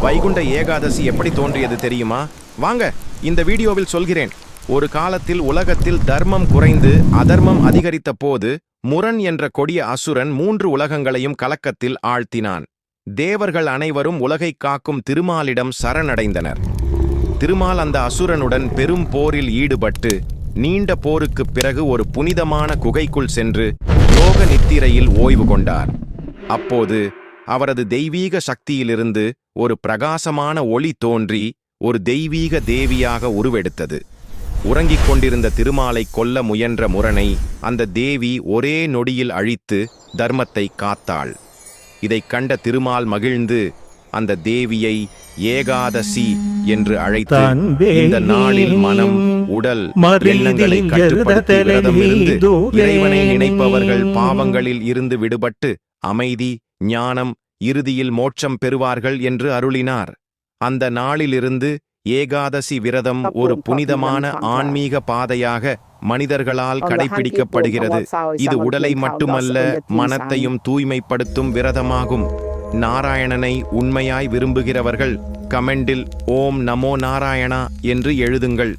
வைகுண்ட ஏகாதசி எப்படி தோன்றியது தெரியுமா? வாங்க இந்த வீடியோவில் சொல்கிறேன். ஒரு காலத்தில் உலகத்தில் தர்மம் குறைந்து அதர்மம் அதிகரித்த போது முரன் என்ற கொடிய அசுரன் 3 உலகங்களையும் கலக்கத்தில் ஆழ்த்தினான். தேவர்கள் அனைவரும் உலகைக் காக்கும் திருமாலிடம் சரணடைந்தனர். திருமால் அந்த அசுரனுடன் பெரும் போரில் ஈடுபட்டு நீண்ட போருக்குப் பிறகு ஒரு புனிதமான குகைக்குள் சென்று யோக நித்திரையில் ஓய்வு கொண்டார். அப்போது அவரது தெய்வீக சக்தியிலிருந்து ஒரு பிரகாசமான ஒளி தோன்றி ஒரு தெய்வீக தேவியாக உருவெடுத்தது. உறங்கிக் கொண்டிருந்த திருமாலை கொல்ல முயன்ற முரனை அந்த தேவி ஒரே நொடியில் அழித்து தர்மத்தை காத்தாள். இதைக் கண்ட திருமால் மகிழ்ந்து அந்த தேவியை ஏகாதசி என்று அழைத்து இந்த நாளில் மனம், உடல், எண்ணங்களை கட்டுப்படுத்தி விரதம் இருந்து இறைவனை நினைப்பவர்கள் பாவங்களில் இருந்து விடுபட்டு அமைதி, ஞானம், இறுதியில் மோட்சம் பெறுவார்கள் என்று அருளினார். அந்த நாளிலிருந்து ஏகாதசி விரதம் ஒரு புனிதமான ஆன்மீக பாதையாக மனிதர்களால் கடைபிடிக்கப்படுகிறது. இது உடலை மட்டுமல்ல, மனத்தையும் தூய்மைப்படுத்தும் விரதமாகும். நாராயணனை உண்மையாய் விரும்புகிறவர்கள் கமெண்டில் ஓம் நமோ நாராயணா என்று எழுதுங்கள்.